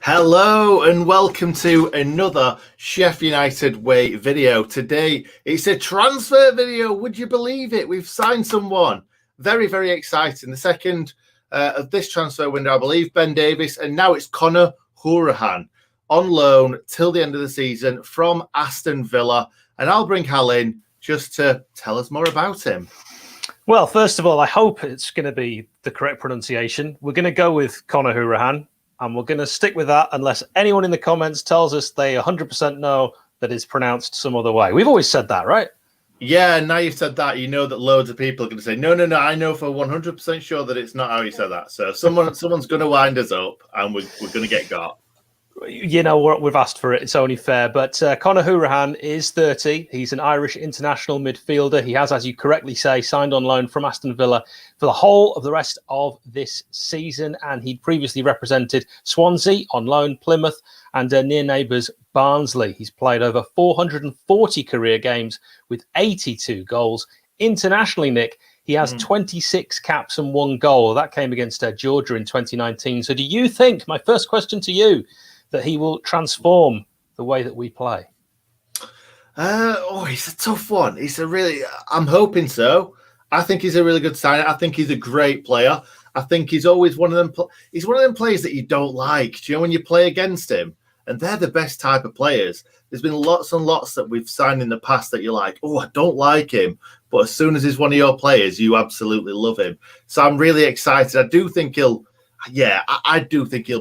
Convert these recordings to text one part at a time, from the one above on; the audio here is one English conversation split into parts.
Hello and welcome to another Sheffield United Way video. Today it's a transfer video. Would you believe it? We've signed someone. Very, very exciting. The second of this transfer window, I believe, Ben Davies, and now it's CONOR HOURIHANE on loan till the end of the season from Aston Villa. And I'll bring Hal in just to tell us more about him. Well, first of all, I hope it's going to be the correct pronunciation. We're going to go with CONOR HOURIHANE. And we're going to stick with that unless anyone in the comments tells us they 100% know that it's pronounced some other way. We've always said that, right? Yeah, now you've said that, you know that loads of people are going to say, no, I know for 100% sure that it's not how you said that. So someone's going to wind us up and we're going to get got. You know what? We've asked for it. It's only fair. But CONOR HOURIHANE is 30. He's an Irish international midfielder. He has, as you correctly say, signed on loan from Aston Villa for the whole of the rest of this season. And he'd previously represented Swansea on loan, Plymouth, and near neighbours Barnsley. He's played over 440 career games with 82 goals. Internationally, Nick, he has 26 caps and 1 goal. That came against Georgia in 2019. So do you think, my first question to you, that he will transform the way that we play? It's a tough one. I'm hoping so. I think he's a really good signer. I think he's a great player. I think he's always one of them. He's one of them players that you don't like. Do you know when you play against him? And they're the best type of players. There's been lots and lots that we've signed in the past that you're like, oh, I don't like him. But as soon as he's one of your players, you absolutely love him. So I'm really excited. I do think he'll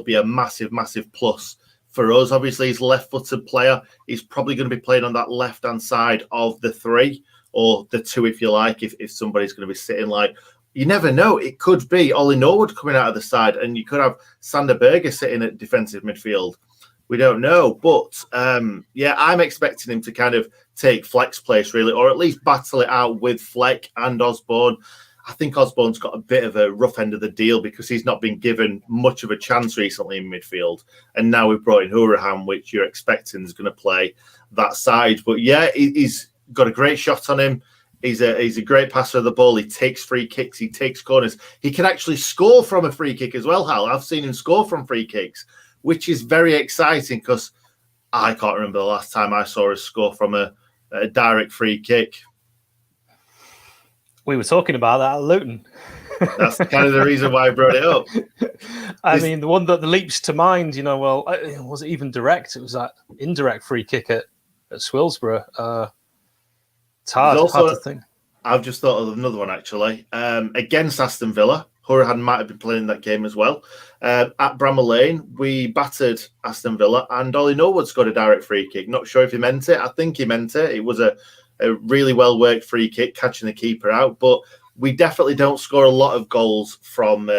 be a massive, massive plus for us. Obviously, he's a left-footed player. He's probably going to be playing on that left-hand side of the 3 or the 2, if you like, if somebody's going to be sitting like, you never know. It could be Ollie Norwood coming out of the side and you could have Sander Berge sitting at defensive midfield. We don't know. But, I'm expecting him to kind of take Fleck's place, really, or at least battle it out with Fleck and Osborne. I think Osborne's got a bit of a rough end of the deal because he's not been given much of a chance recently in midfield. And now we've brought in HOURIHANE, which you're expecting is going to play that side. But yeah, he's got a great shot on him. He's a great passer of the ball. He takes free kicks. He takes corners. He can actually score from a free kick as well, Hal. I've seen him score from free kicks, which is very exciting because I can't remember the last time I saw a score from a direct free kick. We were talking about that at Luton. That's kind of the reason why I brought it up. I mean, the one that leaps to mind, was it even direct? It was that indirect free kick at Swillsborough. It's hard to think. I've just thought of another one, actually. Against Aston Villa, HOURIHANE might have been playing that game as well. At Bramall Lane, we battered Aston Villa and Ollie Norwood scored a direct free kick. Not sure if he meant it. I think he meant it. It was a really well-worked free kick, catching the keeper out. But we definitely don't score a lot of goals from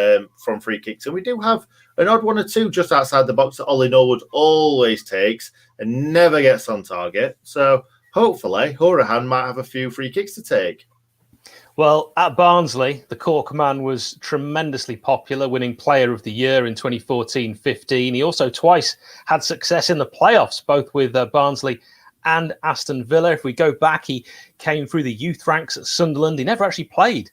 free kicks. And we do have an odd 1 or 2 just outside the box that Ollie Norwood always takes and never gets on target. So hopefully HOURIHANE might have a few free kicks to take. Well, at Barnsley, the Cork man was tremendously popular, winning Player of the Year in 2014-15. He also twice had success in the playoffs, both with Barnsley and Aston Villa. If we go back, he came through the youth ranks at Sunderland. He never actually played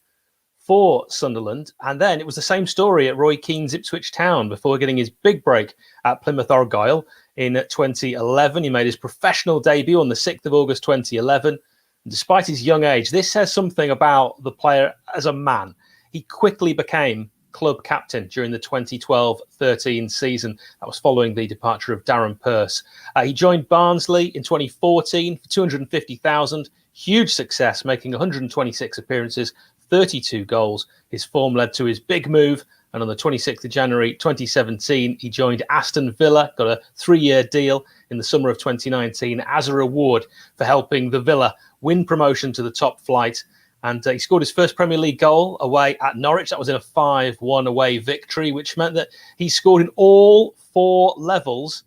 for Sunderland. And then it was the same story at Roy Keane's Ipswich Town before getting his big break at Plymouth Argyle in 2011. He made his professional debut on the 6th of August 2011. And despite his young age, this says something about the player as a man. He quickly became club captain during the 2012-13 season. That was following the departure of Darren Pearce. He joined Barnsley in 2014 for $250,000. Huge success, making 126 appearances, 32 goals. His form led to his big move, and on the 26th of January 2017, he joined Aston Villa, got a 3-year deal in the summer of 2019 as a reward for helping the Villa win promotion to the top flight. And he scored his first Premier League goal away at Norwich. That was in a 5-1 away victory, which meant that he scored in all 4 levels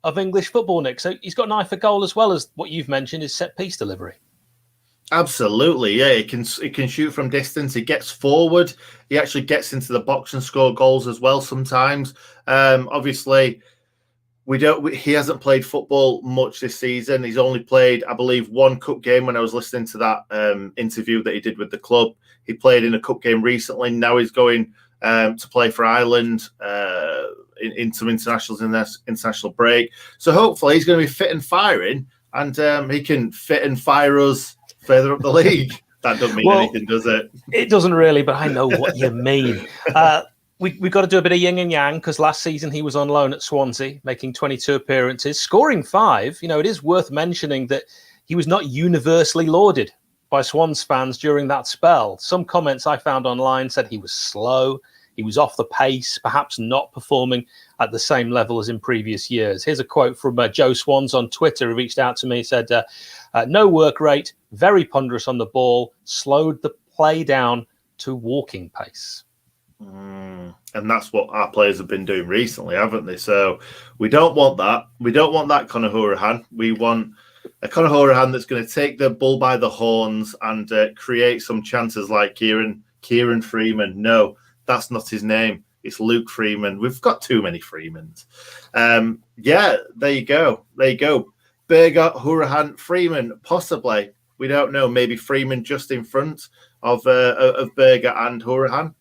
of English football, Nick. So he's got an eye for goal as well as what you've mentioned is set-piece delivery. Absolutely, yeah. He can shoot from distance. He gets forward. He actually gets into the box and score goals as well sometimes. Obviously, he hasn't played football much this season. He's only played, I believe, 1 cup game when I was listening to that interview that he did with the club. He played in a cup game recently. Now he's going to play for Ireland in some internationals in their international break. So hopefully he's going to be fit and firing, and he can fit and fire us further up the league. That doesn't mean anything, does it? It doesn't really, but I know what you mean. We've got to do a bit of yin and yang, because last season he was on loan at Swansea, making 22 appearances, scoring 5. You know, it is worth mentioning that he was not universally lauded by Swans fans during that spell. Some comments I found online said he was slow, he was off the pace, perhaps not performing at the same level as in previous years. Here's a quote from Joe Swans on Twitter, who reached out to me. He said, no work rate, very ponderous on the ball, slowed the play down to walking pace. And that's what our players have been doing recently, haven't they? So we don't want that. We don't want that CONOR Hourihane. We want a CONOR Hourihane that's going to take the bull by the horns and create some chances like Kieran Freeman. No, that's not his name. It's Luke Freeman. We've got too many Freemans. Yeah, there you go. There you go. Berger, Hourihane, Freeman, possibly. We don't know. Maybe Freeman just in front of Berger and Hourihane.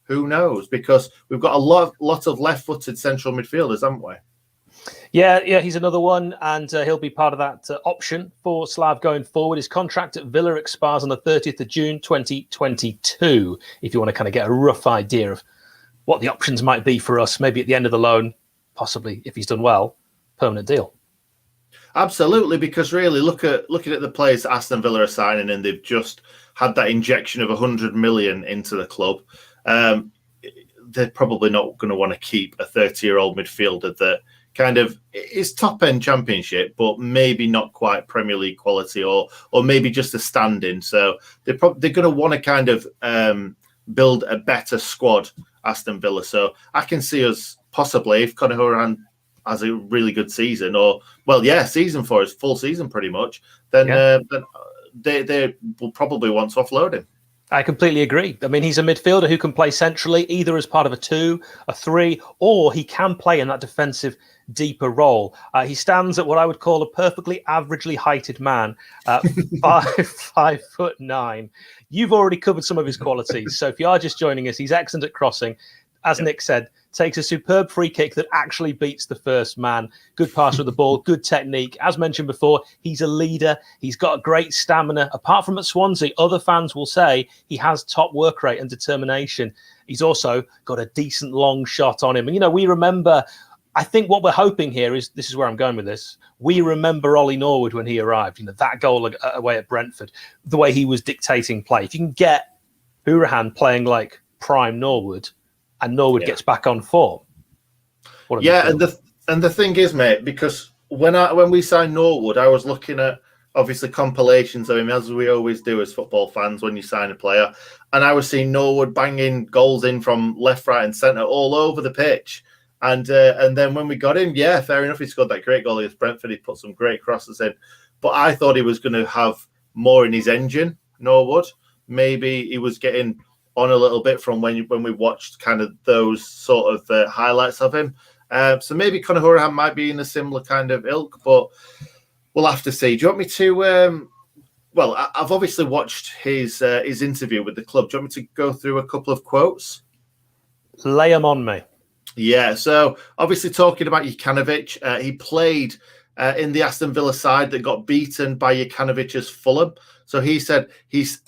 Who knows? Because we've got a lot of left-footed central midfielders, haven't we? Yeah, he's another one, and he'll be part of that option for Slav going forward. His contract at Villa expires on the 30th of June, 2022. If you want to kind of get a rough idea of what the options might be for us, maybe at the end of the loan, possibly, if he's done well, permanent deal. Absolutely, because really looking at the players that Aston Villa are signing, and they've just had that injection of 100 million into the club. They're probably not going to want to keep a 30-year-old midfielder that kind of is top-end Championship, but maybe not quite Premier League quality, or maybe just a stand-in. So they're going to want to kind of build a better squad, Aston Villa. So I can see us possibly, if CONOR Hourihane has a really good season, season for us, full season pretty much, then they will probably want to offload him. I completely agree. I mean, he's a midfielder who can play centrally, either as part of a 2, a 3, or he can play in that defensive, deeper role. He stands at what I would call a perfectly averagely heighted man, 5'9". You've already covered some of his qualities. So if you are just joining us, he's excellent at crossing. As Nick said, takes a superb free kick that actually beats the first man. Good passer of the ball, good technique. As mentioned before, he's a leader. He's got great stamina. Apart from at Swansea, other fans will say he has top work rate and determination. He's also got a decent long shot on him. And, we remember, I think what we're hoping here is, this is where I'm going with this, we remember Ollie Norwood when he arrived, that goal away at Brentford, the way he was dictating play. If you can get Hourihane playing like prime Norwood, and Norwood gets back on form. And the thing is, mate, because when we signed Norwood, I was looking at obviously compilations of him, as we always do as football fans when you sign a player, and I was seeing Norwood banging goals in from left, right, and centre all over the pitch. And then when we got him, fair enough, he scored that great goal against Brentford. He put some great crosses in, but I thought he was going to have more in his engine. Norwood, maybe he was getting on a little bit from when we watched kind of those sort of highlights of him. So maybe CONOR Hourihane might be in a similar kind of ilk, but we'll have to see. Do you want me to... I've obviously watched his interview with the club. Do you want me to go through a couple of quotes? Lay them on me. Yeah, so obviously talking about 𝐍𝐸𝐽𝐻, he played in the Aston Villa side that got beaten by 𝐍𝐸𝐽𝐻's Fulham. So he said he's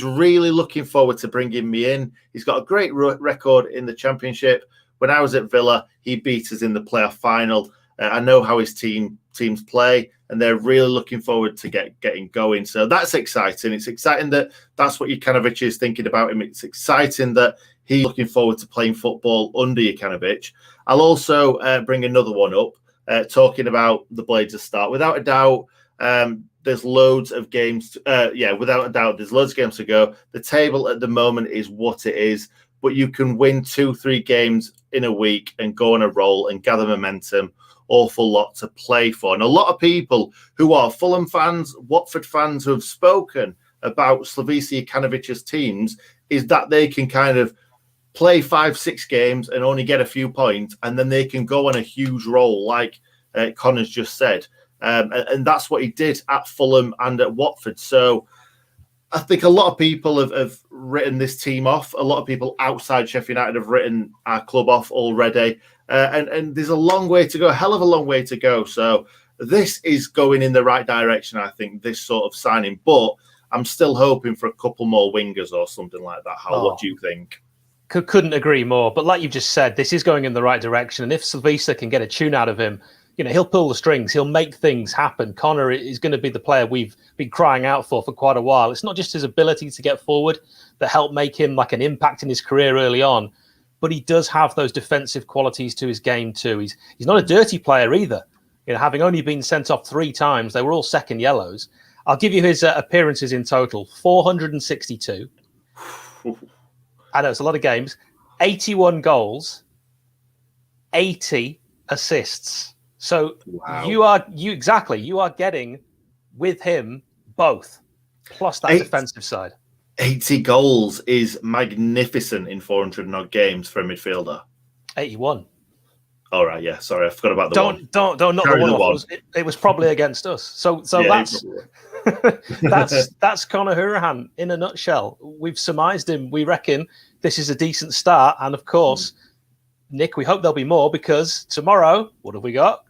really looking forward to bringing me in. He's got a great record in the Championship. When I was at Villa, he beat us in the playoff final. I know how his teams play, and they're really looking forward to getting going. So that's exciting. It's exciting that that's what 𝐍𝐸𝐽𝐻 is thinking about him. It's exciting that he's looking forward to playing football under 𝐍𝐸𝐽𝐻. I'll also bring another one up, talking about the Blades of Start. Without a doubt, there's loads of games. Without a doubt, there's loads of games to go. The table at the moment is what it is, but you can win 2-3 games in a week and go on a roll and gather momentum. Awful lot to play for. And a lot of people who are Fulham fans, Watford fans, who have spoken about Slavisa 𝐍𝐸𝐽𝐻's teams, is that they can kind of play 5-6 games and only get a few points, and then they can go on a huge roll, like Conor's just said. And that's what he did at Fulham and at Watford. So I think a lot of people have written this team off. A lot of people outside Sheffield United have written our club off already. And there's a long way to go, a hell of a long way to go. So this is going in the right direction, I think, this sort of signing. But I'm still hoping for a couple more wingers or something like that. What do you think? Couldn't agree more. But like you've just said, this is going in the right direction. And if 𝐍𝐫𝐝 can get a tune out of him, he'll pull the strings. He'll make things happen. CONOR is going to be the player we've been crying out for quite a while. It's not just his ability to get forward that helped make him like an impact in his career early on, but he does have those defensive qualities to his game too. He's not a dirty player either. Having only been sent off 3 times, they were all second yellows. I'll give you his appearances in total: 462. I know it's a lot of games. 81 goals, 80 assists. So wow. you are getting with him both, plus that defensive side. 80 goals is magnificent in 400 and odd games for a midfielder. 81. All right, yeah. Sorry, I forgot about the one. Don't not the one off. It was probably against us. So yeah, that's CONOR HOURIHANE in a nutshell. We've surmised him. We reckon this is a decent start, and of course, Nick, we hope there'll be more, because tomorrow, what have we got?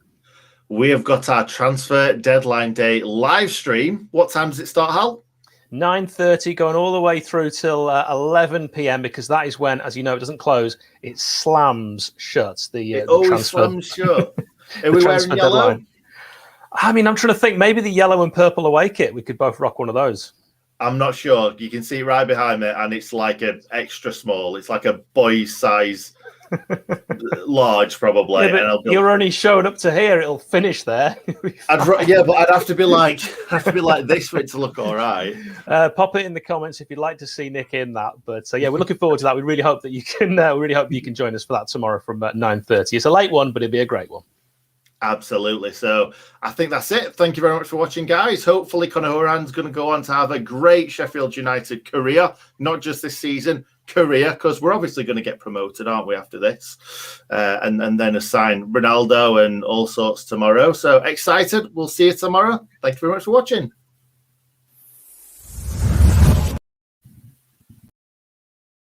We have got our transfer deadline day live stream. What time does it start, Hal? 9:30, going all the way through till 11 p.m, because that is when, as you know, it doesn't close. It slams shut. It always transfer. Slams shut. Are we wearing yellow? Deadline. I mean, I'm trying to think. Maybe the yellow and purple away kit. We could both rock one of those. I'm not sure. You can see it right behind me, and it's like an extra small. It's like a boy's size. Large, probably. Yeah, but you're only showing up to here. It'll finish there. Yeah, but I'd have to be like this for it to look all right. Pop it in the comments if you'd like to see Nick in that. But yeah, we're looking forward to that. We really hope that you can. Really hope you can join us for that tomorrow from 9:30. It's a late one, but it'll be a great one. Absolutely. So I think that's it. Thank you very much for watching, guys. Hopefully, CONOR HOURIHANE's going to go on to have a great Sheffield United career, not just this season. Career, because we're obviously going to get promoted, aren't we, after this, and then assign Ronaldo and all sorts tomorrow. So excited. We'll see you tomorrow. Thank you very much for watching.